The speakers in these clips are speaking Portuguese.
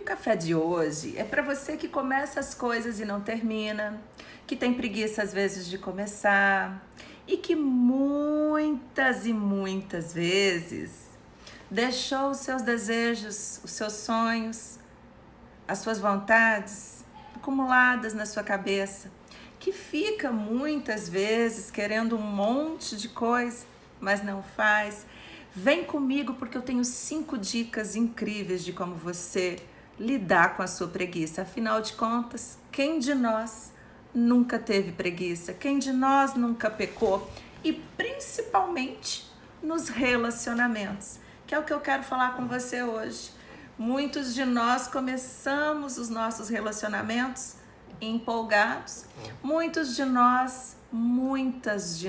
o café de hoje é para você que começa as coisas e não termina, que tem preguiça às vezes de começar e que muitas e muitas vezes deixou os seus desejos, os seus sonhos, as suas vontades acumuladas na sua cabeça, que fica muitas vezes querendo um monte de coisa, mas não faz. Vem comigo porque eu tenho 5 dicas incríveis de como você lidar com a sua preguiça. Afinal de contas, quem de nós nunca teve preguiça? Quem de nós nunca pecou? E principalmente nos relacionamentos, que é o que eu quero falar com você hoje. Muitos de nós começamos os nossos relacionamentos empolgados. Muitas de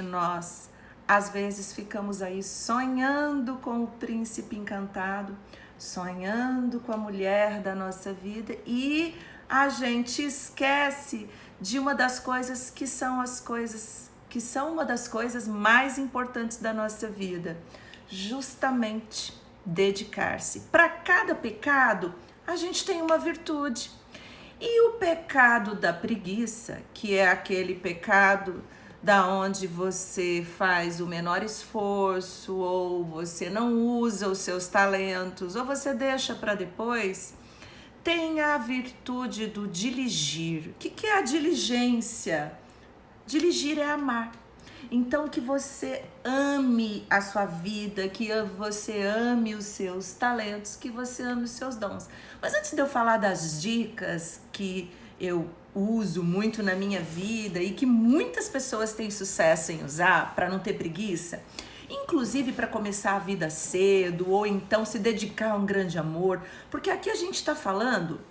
nós, às vezes ficamos aí sonhando com o príncipe encantado, sonhando com a mulher da nossa vida e a gente esquece de uma das coisas que são uma das coisas mais importantes da nossa vida, justamente dedicar-se. Para cada pecado, a gente tem uma virtude. E o pecado da preguiça, que é aquele pecado da onde você faz o menor esforço, ou você não usa os seus talentos, ou você deixa para depois, tem a virtude do diligir. O que é a diligência? Diligir é amar. Então, que você ame a sua vida, que você ame os seus talentos, que você ame os seus dons. Mas antes de eu falar das dicas que eu uso muito na minha vida e que muitas pessoas têm sucesso em usar para não ter preguiça, inclusive para começar a vida cedo ou então se dedicar a um grande amor, porque aqui a gente está falando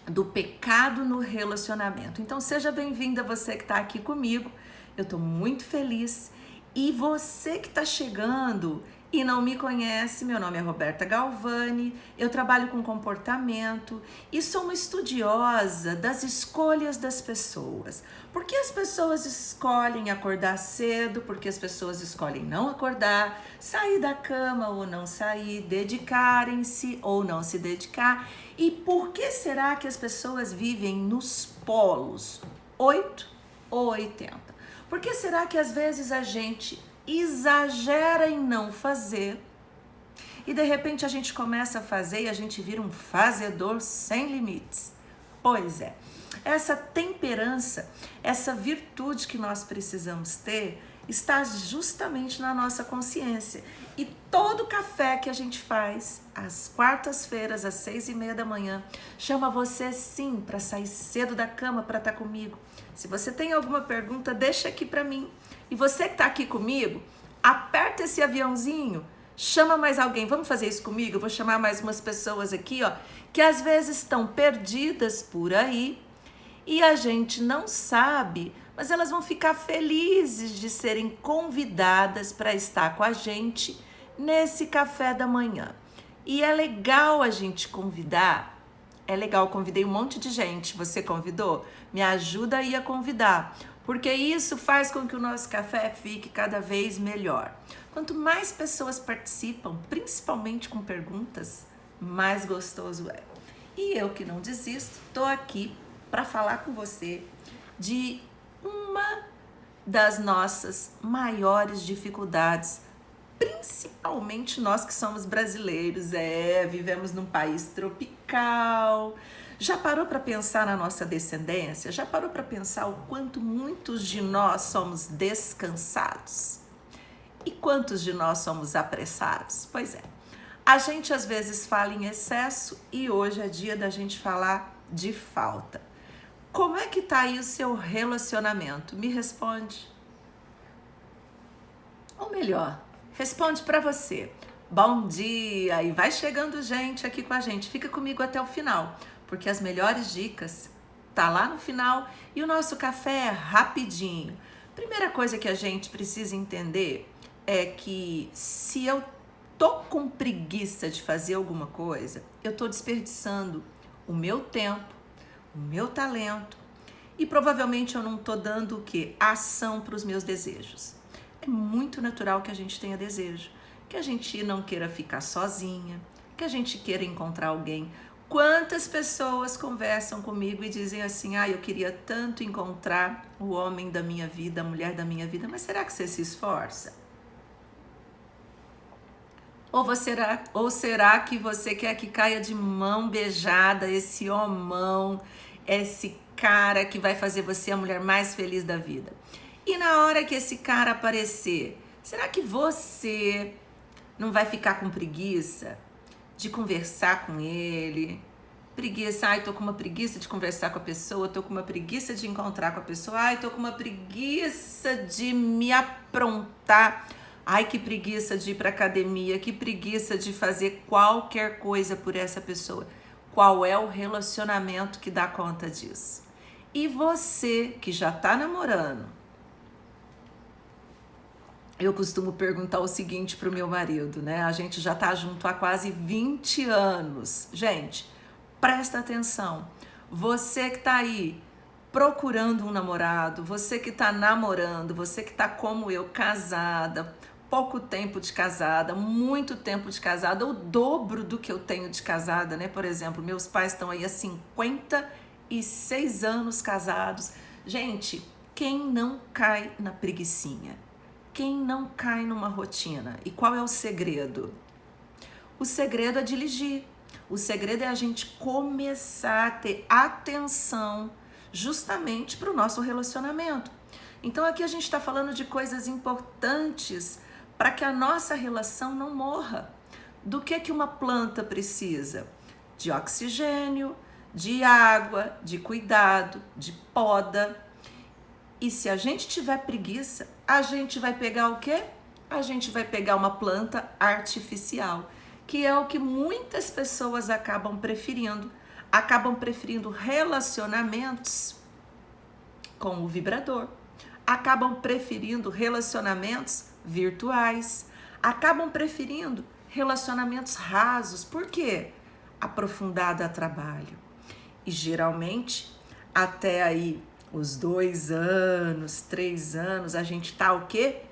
do pecado no relacionamento. Então seja bem-vinda você que está aqui comigo, eu estou muito feliz. E você que está chegando e não me conhece, meu nome é Roberta Galvani, eu trabalho com comportamento e sou uma estudiosa das escolhas das pessoas. Por que as pessoas escolhem acordar cedo? Por que as pessoas escolhem não acordar, sair da cama ou não sair, dedicarem-se ou não se dedicar? E por que será que as pessoas vivem nos polos 8 ou 80? Por que será que às vezes a gente exagera em não fazer e de repente a gente começa a fazer e a gente vira um fazedor sem limites? Pois é, essa temperança, essa virtude que nós precisamos ter está justamente na nossa consciência. E todo café que a gente faz às quartas-feiras, às 6:30 da manhã, chama você sim para sair cedo da cama para estar comigo. Se você tem alguma pergunta, deixa aqui para mim. E você que está aqui comigo, aperta esse aviãozinho, chama mais alguém. Vamos fazer isso comigo? Eu vou chamar mais umas pessoas aqui, ó, que às vezes estão perdidas por aí e a gente não sabe, mas elas vão ficar felizes de serem convidadas para estar com a gente nesse café da manhã. E é legal a gente convidar. É legal, eu convidei um monte de gente. Você convidou? Me ajuda aí a convidar, porque isso faz com que o nosso café fique cada vez melhor. Quanto mais pessoas participam, principalmente com perguntas, mais gostoso é. E eu que não desisto, tô aqui para falar com você de uma das nossas maiores dificuldades, principalmente nós que somos brasileiros, vivemos num país tropical. Já parou para pensar na nossa descendência? Já parou para pensar o quanto muitos de nós somos descansados? E quantos de nós somos apressados? Pois é, a gente às vezes fala em excesso e hoje é dia da gente falar de falta. Como é que tá aí o seu relacionamento? Me responde. Ou melhor, responde para você. Bom dia! E vai chegando gente aqui com a gente. Fica comigo até o final, porque as melhores dicas tá lá no final e o nosso café é rapidinho. Primeira coisa que a gente precisa entender é que se eu tô com preguiça de fazer alguma coisa, eu tô desperdiçando o meu tempo, o meu talento e provavelmente eu não tô dando o quê? Ação para os meus desejos. É muito natural que a gente tenha desejo, que a gente não queira ficar sozinha, que a gente queira encontrar alguém Quantas pessoas conversam comigo e dizem assim, eu queria tanto encontrar o homem da minha vida, a mulher da minha vida, mas será que você se esforça? Ou será que você quer que caia de mão beijada esse homão, esse cara que vai fazer você a mulher mais feliz da vida? E na hora que esse cara aparecer, será que você não vai ficar com preguiça de conversar com ele? Preguiça, tô com uma preguiça de conversar com a pessoa, tô com uma preguiça de encontrar com a pessoa, tô com uma preguiça de me aprontar. Que preguiça de ir pra academia, que preguiça de fazer qualquer coisa por essa pessoa. Qual é o relacionamento que dá conta disso? E você que já tá namorando, eu costumo perguntar o seguinte pro meu marido, né? A gente já tá junto há quase 20 anos. Gente, presta atenção. Você que tá aí procurando um namorado, você que tá namorando, você que tá como eu, casada, pouco tempo de casada, muito tempo de casada, o dobro do que eu tenho de casada, né? Por exemplo, meus pais estão aí há 56 anos casados. Gente, quem não cai na preguicinha? Quem não cai numa rotina? E qual é o segredo? O segredo é dirigir. O segredo é a gente começar a ter atenção justamente para o nosso relacionamento. Então aqui a gente está falando de coisas importantes para que a nossa relação não morra. Do que uma planta precisa? De oxigênio, de água, de cuidado, de poda. E se a gente tiver preguiça, a gente vai pegar o quê? A gente vai pegar uma planta artificial, que é o que muitas pessoas acabam preferindo. Acabam preferindo relacionamentos com o vibrador. Acabam preferindo relacionamentos virtuais. Acabam preferindo relacionamentos rasos. Por quê? Aprofundado a trabalho. E geralmente, até aí os 2 anos, 3 anos, a gente tá o quê?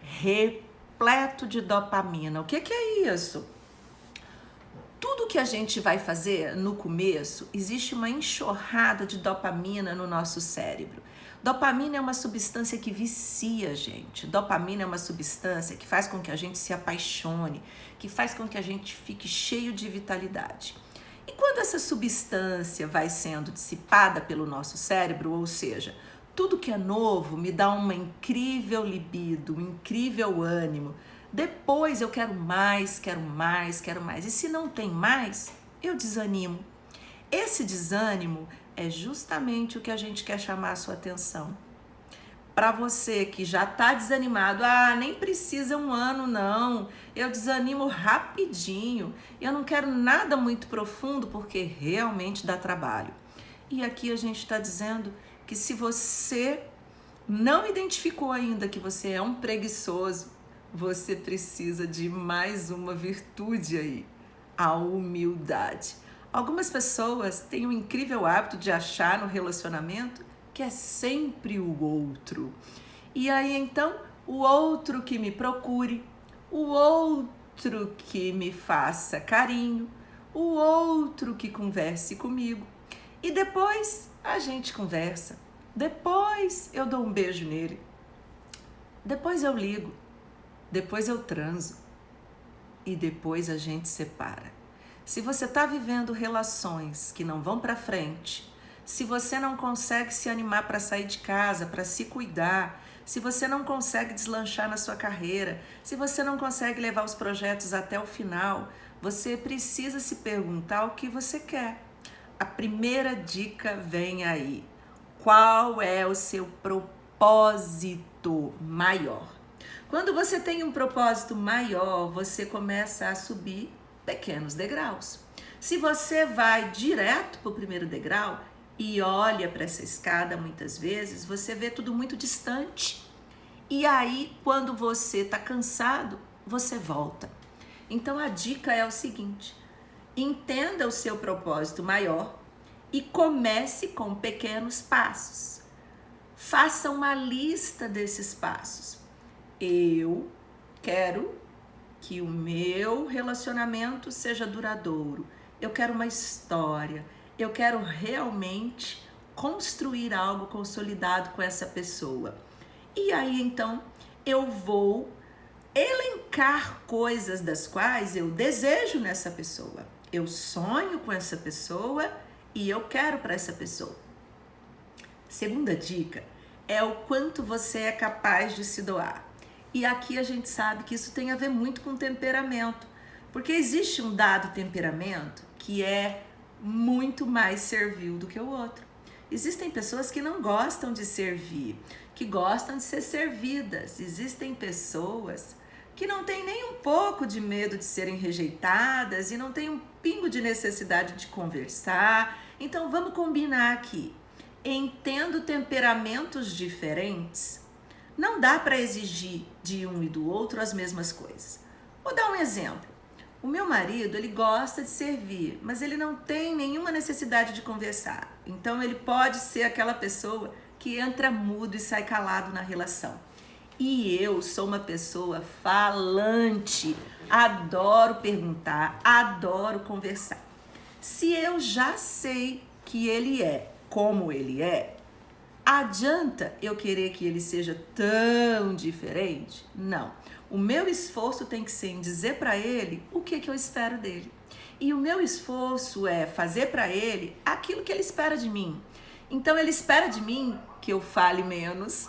Repleto de dopamina. O que é isso? Tudo que a gente vai fazer no começo, existe uma enxurrada de dopamina no nosso cérebro. Dopamina é uma substância que vicia, gente. Dopamina é uma substância que faz com que a gente se apaixone, que faz com que a gente fique cheio de vitalidade. E quando essa substância vai sendo dissipada pelo nosso cérebro, ou seja, tudo que é novo me dá uma incrível libido, um incrível ânimo. Depois eu quero mais, quero mais, quero mais. E se não tem mais, eu desanimo. Esse desânimo é justamente o que a gente quer chamar a sua atenção. Para você que já está desanimado, nem precisa 1 ano não, eu desanimo rapidinho, eu não quero nada muito profundo porque realmente dá trabalho. E aqui a gente está dizendo que se você não identificou ainda que você é um preguiçoso, você precisa de mais uma virtude aí, a humildade. Algumas pessoas têm um incrível hábito de achar no relacionamento que é sempre o outro. E aí então, o outro que me procure, o outro que me faça carinho, o outro que converse comigo. E depois a gente conversa, depois eu dou um beijo nele, depois eu ligo, depois eu transo e depois a gente separa. Se você está vivendo relações que não vão para frente, se você não consegue se animar para sair de casa, para se cuidar, se você não consegue deslanchar na sua carreira, se você não consegue levar os projetos até o final, você precisa se perguntar o que você quer. A primeira dica vem aí. Qual é o seu propósito maior? Quando você tem um propósito maior, você começa a subir pequenos degraus. Se você vai direto para o primeiro degrau e olha para essa escada muitas vezes, você vê tudo muito distante. E aí, quando você está cansado, você volta. Então a dica é o seguinte: entenda o seu propósito maior e comece com pequenos passos. Faça uma lista desses passos. Eu quero que o meu relacionamento seja duradouro. eu quero uma história, eu quero realmente construir algo consolidado com essa pessoa. E aí então eu vou elencar coisas das quais eu desejo nessa pessoa. Eu sonho com essa pessoa e eu quero para essa pessoa. Segunda dica é o quanto você é capaz de se doar. E aqui a gente sabe que isso tem a ver muito com temperamento, porque existe um dado temperamento que é muito mais servil do que o outro. Existem pessoas que não gostam de servir, que gostam de ser servidas. Existem pessoas que não têm nem um pouco de medo de serem rejeitadas e não têm um pingo de necessidade de conversar. Então vamos combinar aqui. Tendo temperamentos diferentes, não dá para exigir de um e do outro as mesmas coisas. Vou dar um exemplo. O meu marido, ele gosta de servir, mas ele não tem nenhuma necessidade de conversar. Então ele pode ser aquela pessoa que entra mudo e sai calado na relação. E eu sou uma pessoa falante, adoro perguntar, adoro conversar. Se eu já sei que ele é como ele é, adianta eu querer que ele seja tão diferente? Não. O meu esforço tem que ser em dizer para ele o que eu espero dele. E o meu esforço é fazer para ele aquilo que ele espera de mim. Então ele espera de mim que eu fale menos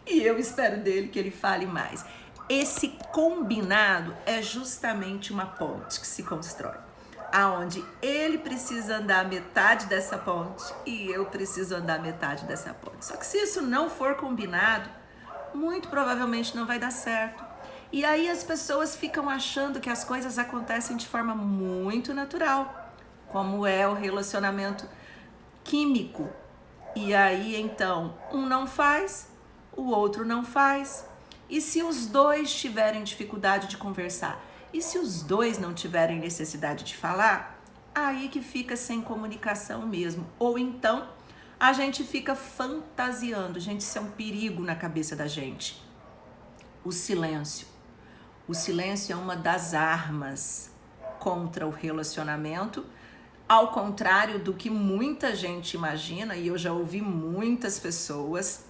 e eu espero dele que ele fale mais. Esse combinado é justamente uma ponte que se constrói, aonde ele precisa andar metade dessa ponte e eu preciso andar metade dessa ponte. Só que se isso não for combinado, muito provavelmente não vai dar certo. E aí as pessoas ficam achando que as coisas acontecem de forma muito natural, como é o relacionamento químico. E aí então, um não faz, o outro não faz. E se os dois tiverem dificuldade de conversar? E se os dois não tiverem necessidade de falar? Aí que fica sem comunicação mesmo. Ou então a gente fica fantasiando. Gente, isso é um perigo na cabeça da gente. O silêncio. O silêncio é uma das armas contra o relacionamento, ao contrário do que muita gente imagina, e eu já ouvi muitas pessoas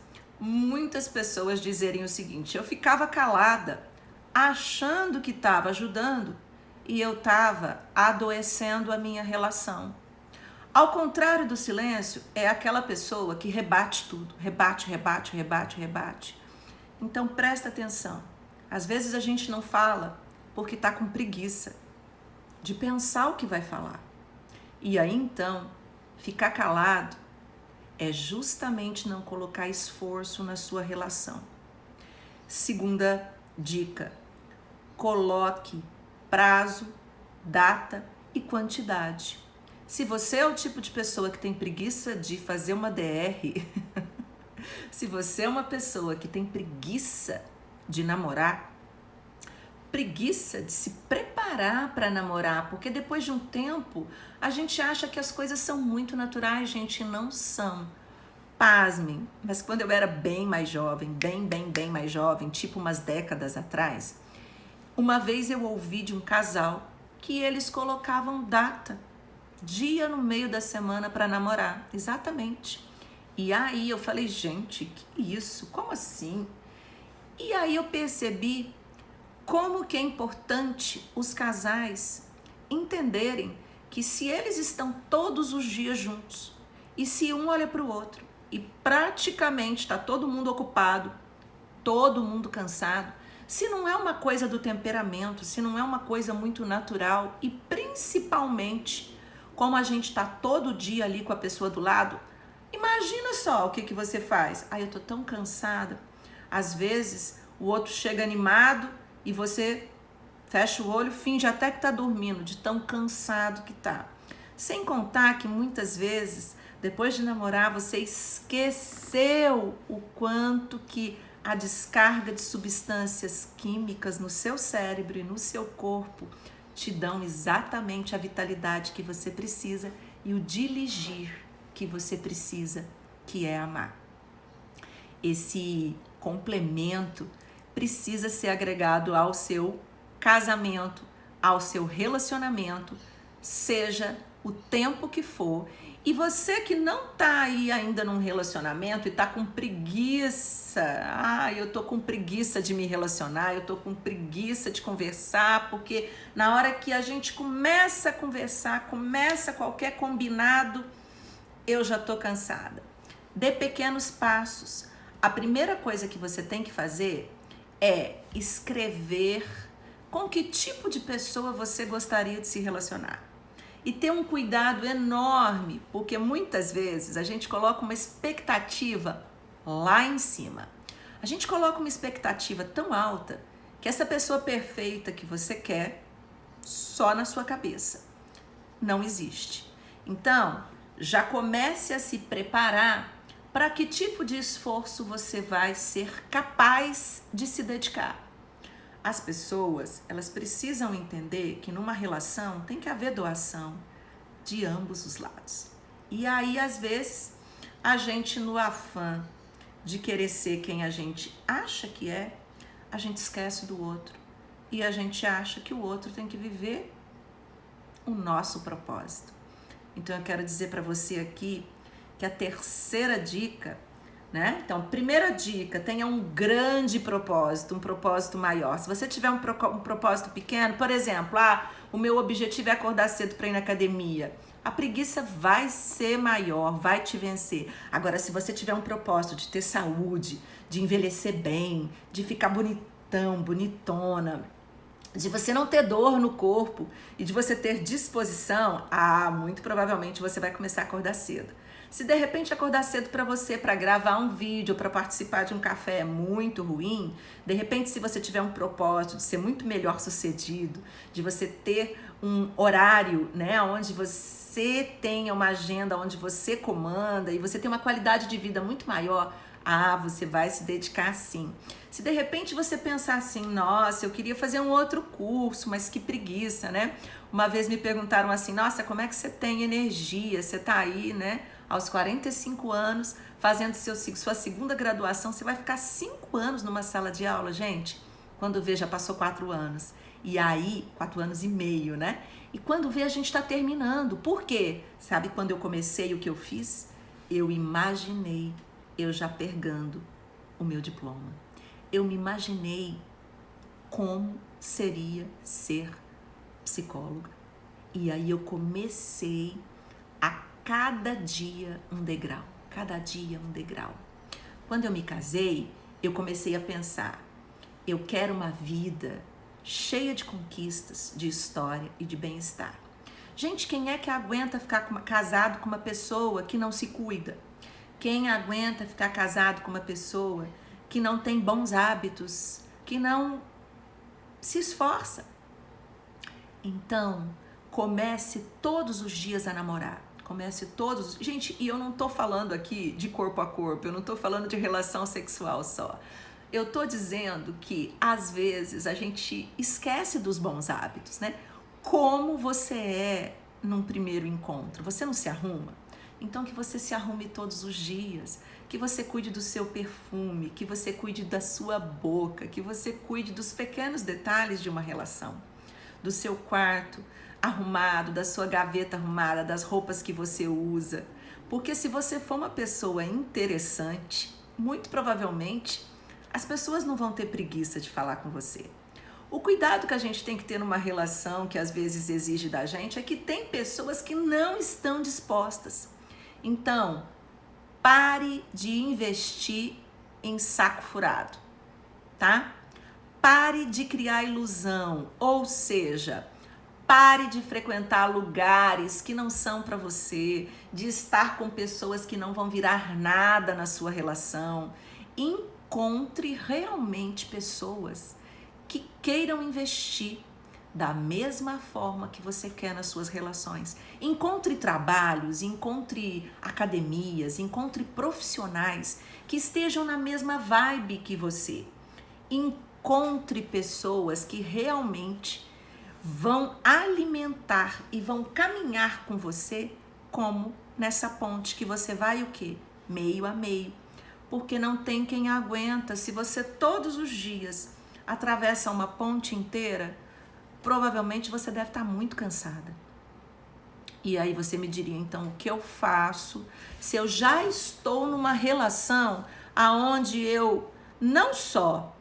dizerem o seguinte: eu ficava calada, achando que estava ajudando, e eu estava adoecendo a minha relação. Ao contrário do silêncio, é aquela pessoa que rebate tudo, rebate. Então presta atenção. Às vezes a gente não fala porque está com preguiça de pensar o que vai falar. E aí então, ficar calado é justamente não colocar esforço na sua relação. Segunda dica: coloque prazo, data e quantidade. Se você é o tipo de pessoa que tem preguiça de fazer uma DR, se você é uma pessoa que tem preguiça de namorar, preguiça de se preparar para namorar, porque depois de um tempo a gente acha que as coisas são muito naturais, gente, não são. Pasmem, mas quando eu era bem mais jovem, bem mais jovem, tipo umas décadas atrás, uma vez eu ouvi de um casal que eles colocavam data, dia no meio da semana para namorar, exatamente. E aí eu falei, gente, que isso? Como assim? E aí eu percebi como que é importante os casais entenderem que se eles estão todos os dias juntos e se um olha para o outro e praticamente está todo mundo ocupado, todo mundo cansado, se não é uma coisa do temperamento, se não é uma coisa muito natural e principalmente como a gente está todo dia ali com a pessoa do lado, imagina só o que você faz. Eu tô tão cansada. Às vezes o outro chega animado e você fecha o olho, finge até que tá dormindo, de tão cansado que tá. Sem contar que muitas vezes, depois de namorar, você esqueceu o quanto que a descarga de substâncias químicas no seu cérebro e no seu corpo te dão exatamente a vitalidade que você precisa e o diligir que você precisa, que é amar. Esse complemento precisa ser agregado ao seu casamento, ao seu relacionamento, seja o tempo que for. E você que não tá aí ainda num relacionamento e tá com preguiça, eu tô com preguiça de me relacionar, eu tô com preguiça de conversar, porque na hora que a gente começa a conversar, começa qualquer combinado, eu já tô cansada. Dê pequenos passos. A primeira coisa que você tem que fazer é escrever com que tipo de pessoa você gostaria de se relacionar. E ter um cuidado enorme, porque muitas vezes a gente coloca uma expectativa lá em cima. A gente coloca uma expectativa tão alta que essa pessoa perfeita que você quer, só na sua cabeça, não existe. Então, já comece a se preparar para que tipo de esforço você vai ser capaz de se dedicar. As pessoas, elas precisam entender que numa relação tem que haver doação de ambos os lados. E aí, às vezes, a gente no afã de querer ser quem a gente acha que é, a gente esquece do outro. E a gente acha que o outro tem que viver o nosso propósito. Então, eu quero dizer para você aqui que a terceira dica, né? Então, primeira dica, tenha um grande propósito, um propósito maior. Se você tiver um propósito pequeno, por exemplo, o meu objetivo é acordar cedo para ir na academia. A preguiça vai ser maior, vai te vencer. Agora, se você tiver um propósito de ter saúde, de envelhecer bem, de ficar bonitão, bonitona, de você não ter dor no corpo e de você ter disposição, muito provavelmente você vai começar a acordar cedo. Se de repente acordar cedo para você, para gravar um vídeo, para participar de um café é muito ruim, de repente se você tiver um propósito de ser muito melhor sucedido, de você ter um horário, né, onde você tenha uma agenda, onde você comanda e você tem uma qualidade de vida muito maior, você vai se dedicar sim. Se de repente você pensar assim, nossa, eu queria fazer um outro curso, mas que preguiça, né? Uma vez me perguntaram assim, nossa, como é que você tem energia? Você tá aí, né, aos 45 anos, fazendo sua segunda graduação, você vai ficar 5 anos numa sala de aula, gente? Quando vê, já passou 4 anos. E aí, 4 anos e meio, né? E quando vê, a gente tá terminando. Por quê? Sabe quando eu comecei, o que eu fiz? Eu imaginei eu já pegando o meu diploma. Eu me imaginei como seria ser psicóloga. E aí eu comecei a cada dia um degrau, cada dia um degrau. Quando eu me casei, eu comecei a pensar, eu quero uma vida cheia de conquistas, de história e de bem-estar. Gente, quem é que aguenta ficar casado com uma pessoa que não se cuida? Quem aguenta ficar casado com uma pessoa que não tem bons hábitos, que não se esforça? Então, comece todos os dias a namorar. Comece todos... Gente, e eu não tô falando aqui de corpo a corpo, eu não tô falando de relação sexual só. Eu tô dizendo que, às vezes, a gente esquece dos bons hábitos, né? Como você é num primeiro encontro? Você não se arruma? Então, que você se arrume todos os dias, que você cuide do seu perfume, que você cuide da sua boca, que você cuide dos pequenos detalhes de uma relação, do seu quarto arrumado, da sua gaveta arrumada, das roupas que você usa. Porque se você for uma pessoa interessante, muito provavelmente as pessoas não vão ter preguiça de falar com você. O cuidado que a gente tem que ter numa relação que às vezes exige da gente é que tem pessoas que não estão dispostas. Então, pare de investir em saco furado, tá? Pare de criar ilusão, ou seja, pare de frequentar lugares que não são para você, de estar com pessoas que não vão virar nada na sua relação. Encontre realmente pessoas que queiram investir da mesma forma que você quer nas suas relações. Encontre trabalhos, encontre academias, encontre profissionais que estejam na mesma vibe que você. Encontre pessoas que realmente vão alimentar e vão caminhar com você como nessa ponte que você vai o quê? Meio a meio. Porque não tem quem aguenta. Se você todos os dias atravessa uma ponte inteira, provavelmente você deve estar muito cansada. E aí você me diria, então, o que eu faço se eu já estou numa relação aonde eu não só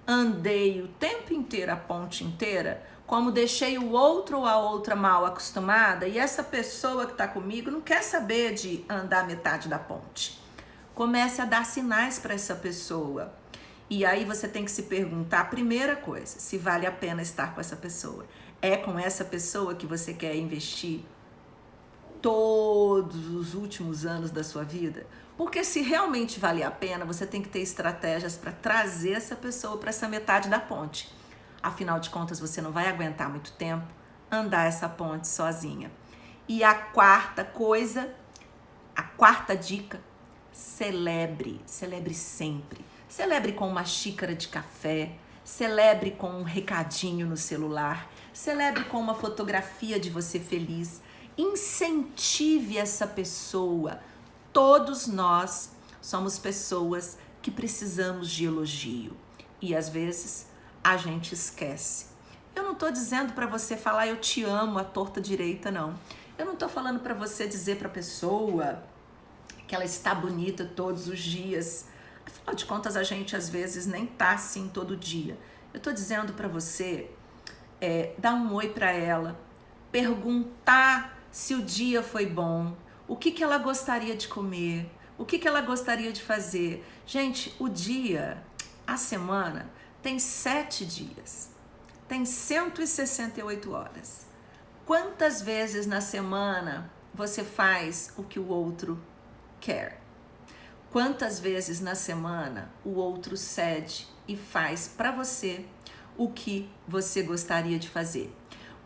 andei o tempo inteiro, a ponte inteira, como deixei o outro ou a outra mal acostumada e essa pessoa que está comigo não quer saber de andar metade da ponte. Comece a dar sinais para essa pessoa. E aí você tem que se perguntar, a primeira coisa, se vale a pena estar com essa pessoa. É com essa pessoa que você quer investir todos os últimos anos da sua vida? Porque se realmente vale a pena, você tem que ter estratégias para trazer essa pessoa para essa metade da ponte. Afinal de contas, você não vai aguentar muito tempo andar essa ponte sozinha. E a quarta coisa, a quarta dica, celebre sempre. Celebre com uma xícara de café, celebre com um recadinho no celular, celebre com uma fotografia de você feliz. Incentive essa pessoa. Todos nós somos pessoas que precisamos de elogio e às vezes a gente esquece. Eu não estou dizendo para você falar eu te amo à torta direita, não. Eu não estou falando para você dizer para a pessoa que ela está bonita todos os dias. Afinal de contas, a gente às vezes nem tá assim todo dia. Eu estou dizendo para você dar um oi para ela, perguntar se o dia foi bom, o que ela gostaria de comer, o que ela gostaria de fazer. Gente, o dia, a semana, tem 7 dias, tem 168 horas. Quantas vezes na semana você faz o que o outro quer? Quantas vezes na semana o outro cede e faz para você o que você gostaria de fazer?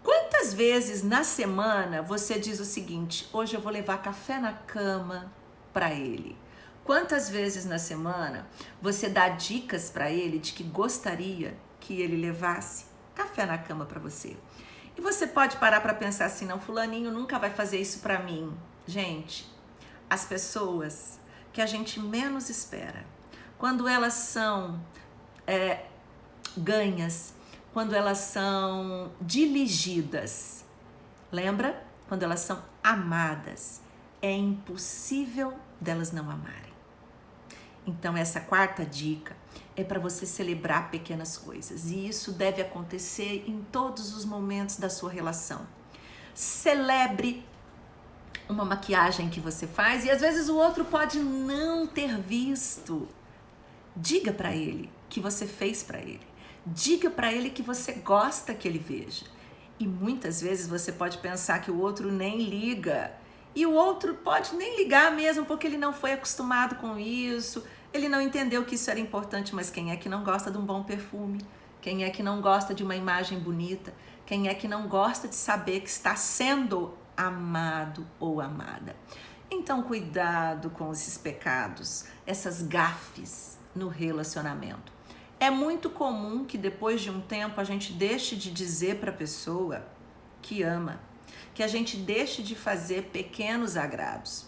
Quantas vezes na semana você diz o seguinte: hoje eu vou levar café na cama para ele? Quantas vezes na semana você dá dicas para ele de que gostaria que ele levasse café na cama para você? E você pode parar para pensar assim: não, fulaninho nunca vai fazer isso para mim. Gente, as pessoas que a gente menos espera, quando elas são ganhas, quando elas são dirigidas, lembra? Quando elas são amadas, é impossível delas não amarem. Então essa quarta dica é para você celebrar pequenas coisas, e isso deve acontecer em todos os momentos da sua relação. Celebre uma maquiagem que você faz e às vezes o outro pode não ter visto. Diga para ele que você fez para ele. Diga para ele que você gosta que ele veja. E muitas vezes você pode pensar que o outro nem liga. E o outro pode nem ligar mesmo, porque ele não foi acostumado com isso. Ele não entendeu que isso era importante, mas quem é que não gosta de um bom perfume? Quem é que não gosta de uma imagem bonita? Quem é que não gosta de saber que está sendo amado ou amada? Então, cuidado com esses pecados, essas gafes no relacionamento. É muito comum que depois de um tempo a gente deixe de dizer para a pessoa que ama, que a gente deixe de fazer pequenos agrados.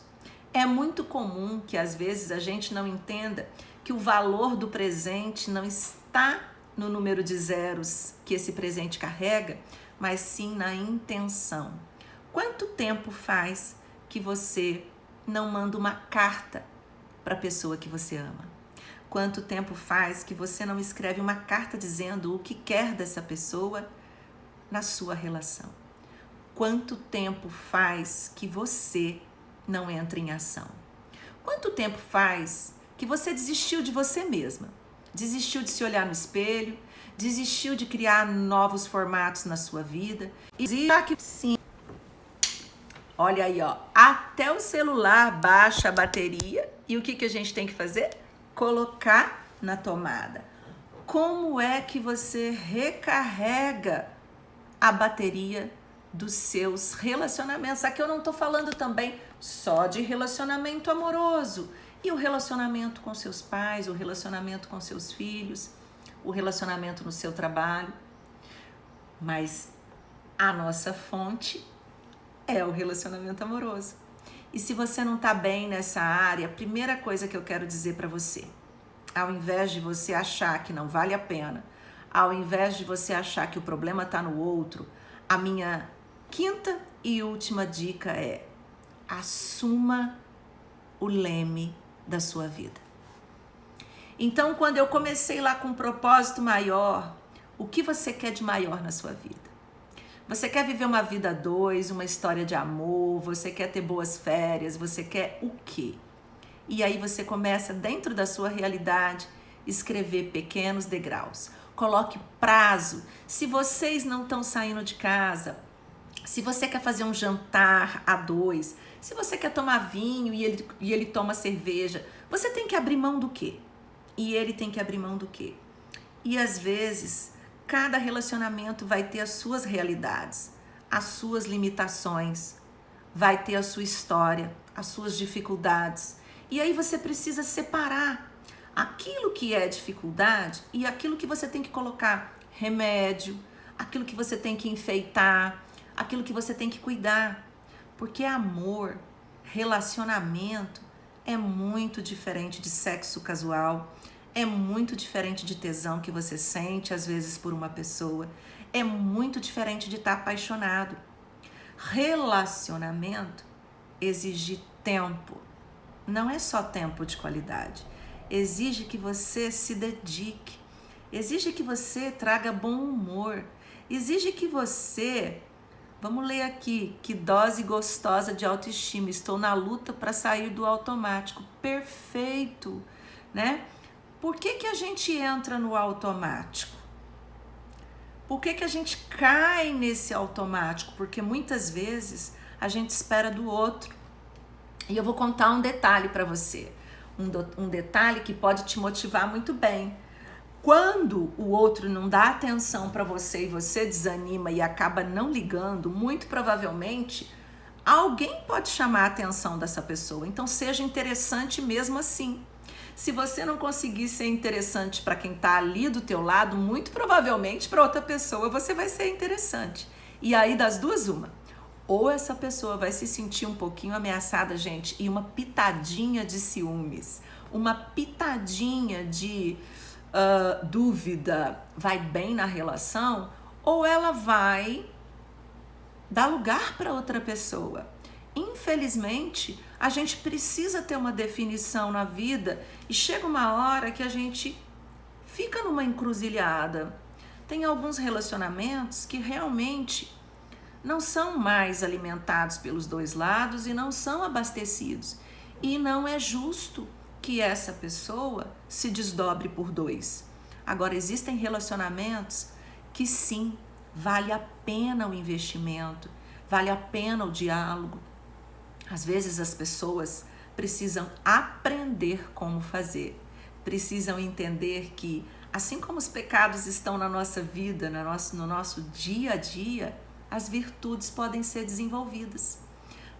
É muito comum que às vezes a gente não entenda que o valor do presente não está no número de zeros que esse presente carrega, mas sim na intenção. Quanto tempo faz que você não manda uma carta para a pessoa que você ama? Quanto tempo faz que você não escreve uma carta dizendo o que quer dessa pessoa na sua relação? Quanto tempo faz que você não entra em ação? Quanto tempo faz que você desistiu de você mesma? Desistiu de se olhar no espelho, desistiu de criar novos formatos na sua vida? E já que sim, olha aí, ó, até o celular baixa a bateria e o que a gente tem que fazer? Colocar na tomada. Como é que você recarrega a bateria dos seus relacionamentos? Aqui eu não tô falando também só de relacionamento amoroso. E o relacionamento com seus pais, o relacionamento com seus filhos, o relacionamento no seu trabalho. Mas a nossa fonte é o relacionamento amoroso. E se você não tá bem nessa área, a primeira coisa que eu quero dizer para você, ao invés de você achar que não vale a pena, ao invés de você achar que o problema tá no outro, a minha quinta E última dica é: assuma o leme da sua vida. Então, quando eu comecei lá com um propósito maior, o que você quer de maior na sua vida? Você quer viver uma vida a dois, uma história de amor, você quer ter boas férias, você quer o quê? E aí você começa, dentro da sua realidade, escrever pequenos degraus. Coloque prazo. Se vocês não estão saindo de casa, se você quer fazer um jantar a dois, se você quer tomar vinho e ele toma cerveja, você tem que abrir mão do quê? E ele tem que abrir mão do quê? E às vezes, cada relacionamento vai ter as suas realidades, as suas limitações, vai ter a sua história, as suas dificuldades. E aí você precisa separar aquilo que é dificuldade e aquilo que você tem que colocar remédio, aquilo que você tem que enfeitar, aquilo que você tem que cuidar. Porque amor, relacionamento é muito diferente de sexo casual, é muito diferente de tesão que você sente às vezes por uma pessoa, é muito diferente de estar apaixonado. Relacionamento exige tempo, não é só tempo de qualidade, exige que você se dedique, exige que você traga bom humor, exige que você, vamos ler aqui, que dose gostosa de autoestima, estou na luta para sair do automático, perfeito, né? Por que a gente entra no automático? Por que a gente cai nesse automático? Porque muitas vezes a gente espera do outro. E eu vou contar um detalhe para você. Um detalhe que pode te motivar muito bem. Quando o outro não dá atenção para você e você desanima e acaba não ligando, muito provavelmente alguém pode chamar a atenção dessa pessoa. Então seja interessante mesmo assim. Se você não conseguir ser interessante para quem está ali do teu lado, muito provavelmente para outra pessoa você vai ser interessante. E aí das duas uma. Ou essa pessoa vai se sentir um pouquinho ameaçada, gente, e uma pitadinha de ciúmes, uma pitadinha de dúvida vai bem na relação, ou ela vai dar lugar para outra pessoa. Infelizmente, a gente precisa ter uma definição na vida e chega uma hora que a gente fica numa encruzilhada. Tem alguns relacionamentos que realmente não são mais alimentados pelos dois lados e não são abastecidos. E não é justo que essa pessoa se desdobre por dois. Agora, existem relacionamentos que sim, vale a pena o investimento, vale a pena o diálogo. Às vezes as pessoas precisam aprender como fazer, precisam entender que, assim como os pecados estão na nossa vida, no nosso dia a dia, as virtudes podem ser desenvolvidas.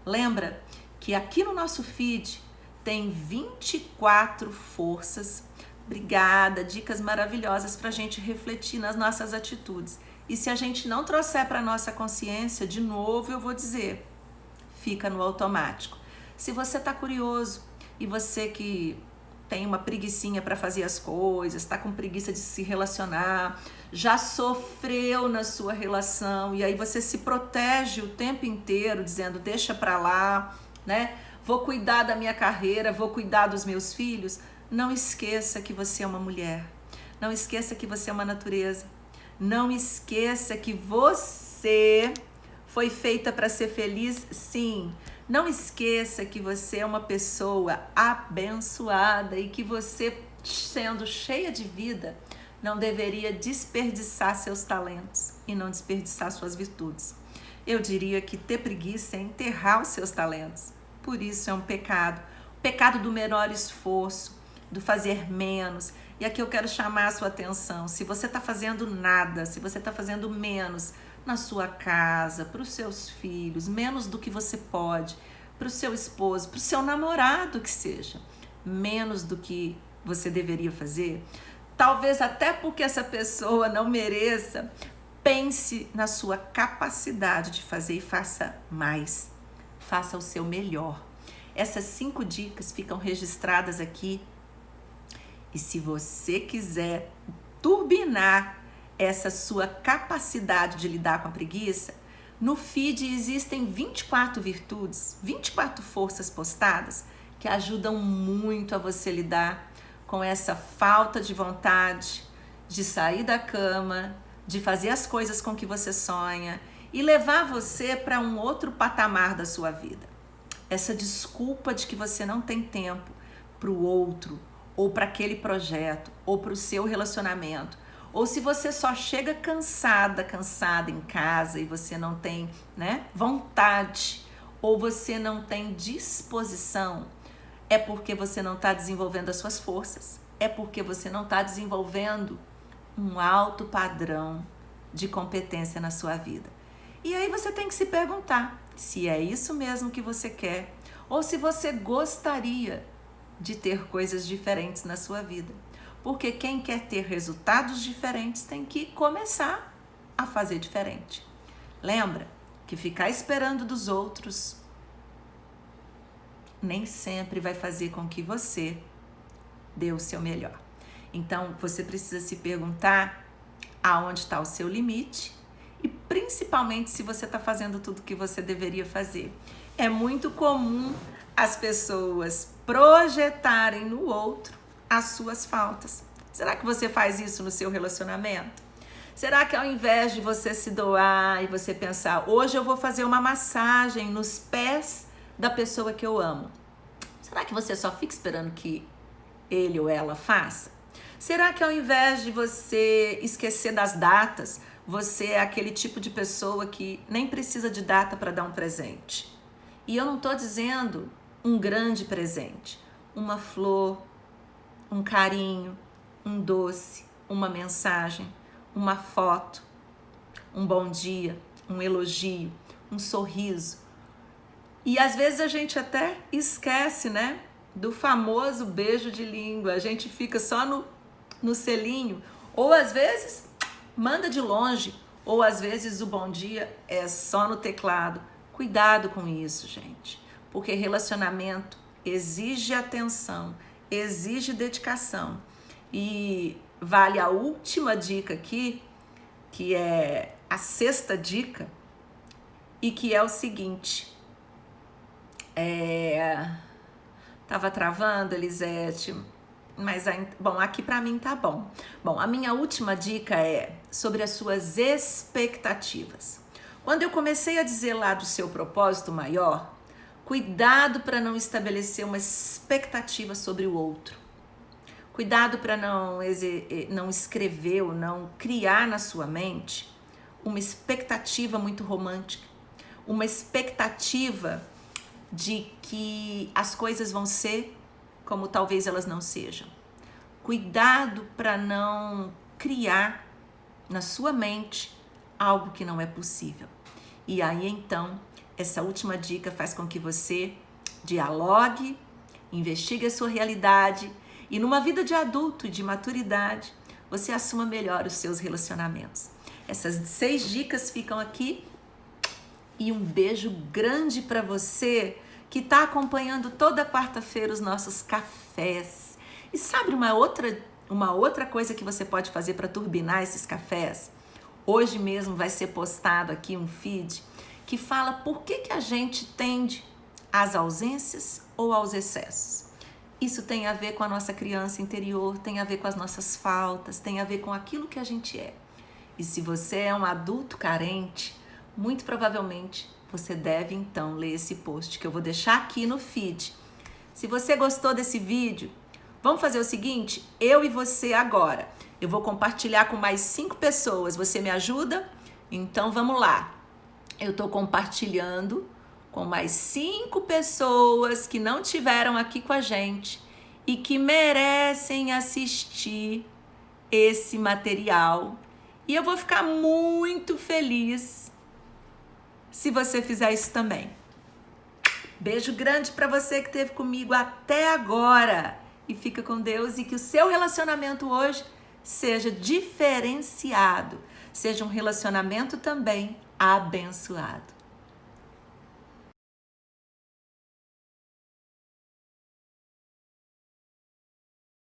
Lembra que aqui no nosso feed tem 24 forças. Obrigada, dicas maravilhosas para a gente refletir nas nossas atitudes. E se a gente não trouxer para a nossa consciência, de novo eu vou dizer, fica no automático. Se você está curioso e você que tem uma preguicinha para fazer as coisas, está com preguiça de se relacionar, já sofreu na sua relação e aí você se protege o tempo inteiro dizendo deixa para lá, né? Vou cuidar da minha carreira, vou cuidar dos meus filhos. Não esqueça que você é uma mulher. Não esqueça que você é uma natureza. Não esqueça que você foi feita para ser feliz, sim. Não esqueça que você é uma pessoa abençoada e que você, sendo cheia de vida, não deveria desperdiçar seus talentos e não desperdiçar suas virtudes. Eu diria que ter preguiça é enterrar os seus talentos. Por isso é um pecado. O pecado do menor esforço, do fazer menos. E aqui eu quero chamar a sua atenção. Se você está fazendo nada, se você está fazendo menos na sua casa, para os seus filhos, menos do que você pode, para o seu esposo, para o seu namorado que seja, menos do que você deveria fazer, talvez até porque essa pessoa não mereça, pense na sua capacidade de fazer e faça mais. Faça o seu melhor. Essas 5 dicas ficam registradas aqui. E se você quiser turbinar essa sua capacidade de lidar com a preguiça, No feed existem 24 virtudes, 24 forças postadas que ajudam muito a você lidar com essa falta de vontade de sair da cama, de fazer as coisas com que você sonha e levar você para um outro patamar da sua vida. Essa desculpa de que você não tem tempo para o outro, ou para aquele projeto, ou para o seu relacionamento, ou se você só chega cansada em casa e você não tem, vontade, ou você não tem disposição, é porque você não está desenvolvendo as suas forças, é porque você não está desenvolvendo um alto padrão de competência na sua vida. E aí você tem que se perguntar se é isso mesmo que você quer, ou se você gostaria de ter coisas diferentes na sua vida. Porque quem quer ter resultados diferentes tem que começar a fazer diferente. Lembra que ficar esperando dos outros nem sempre vai fazer com que você dê o seu melhor. Então, você precisa se perguntar aonde está o seu limite e principalmente se você está fazendo tudo o que você deveria fazer. É muito comum as pessoas projetarem no outro as suas faltas. Será que você faz isso no seu relacionamento? Será que ao invés de você se doar e você pensar, hoje eu vou fazer uma massagem nos pés da pessoa que eu amo, será que você só fica esperando que ele ou ela faça? Será que ao invés de você esquecer das datas, você é aquele tipo de pessoa que nem precisa de data para dar um presente? E eu não estou dizendo um grande presente, uma flor, um carinho, um doce, uma mensagem, uma foto, um bom dia, um elogio, um sorriso. E às vezes a gente até esquece, do famoso beijo de língua. A gente fica só no selinho, ou às vezes manda de longe, ou às vezes o bom dia é só no teclado. Cuidado com isso, gente, porque relacionamento exige atenção, exige dedicação. E vale a última dica aqui, que é a sexta dica, e que é o seguinte. Tava travando, Elisete, mas aqui pra mim tá bom. Bom, a minha última dica é sobre as suas expectativas. Quando eu comecei a dizer lá do seu propósito maior, cuidado para não estabelecer uma expectativa sobre o outro. Cuidado para não escrever ou não criar na sua mente uma expectativa muito romântica, uma expectativa de que as coisas vão ser como talvez elas não sejam. Cuidado para não criar na sua mente algo que não é possível. E aí então, essa última dica faz com que você dialogue, investigue a sua realidade e numa vida de adulto e de maturidade, você assuma melhor os seus relacionamentos. Essas 6 dicas ficam aqui e um beijo grande para você que está acompanhando toda quarta-feira os nossos cafés. E sabe uma outra coisa que você pode fazer para turbinar esses cafés? Hoje mesmo vai ser postado aqui um feed que fala por que a gente tende às ausências ou aos excessos. Isso tem a ver com a nossa criança interior, tem a ver com as nossas faltas, tem a ver com aquilo que a gente é. E se você é um adulto carente, muito provavelmente você deve então ler esse post que eu vou deixar aqui no feed. Se você gostou desse vídeo, vamos fazer o seguinte, eu e você agora. Eu vou compartilhar com mais 5 pessoas. Você me ajuda? Então vamos lá. Eu estou compartilhando com mais 5 pessoas que não tiveram aqui com a gente e que merecem assistir esse material. E eu vou ficar muito feliz se você fizer isso também. Beijo grande para você que esteve comigo até agora. E fica com Deus e que o seu relacionamento hoje seja diferenciado. Seja um relacionamento também abençoado.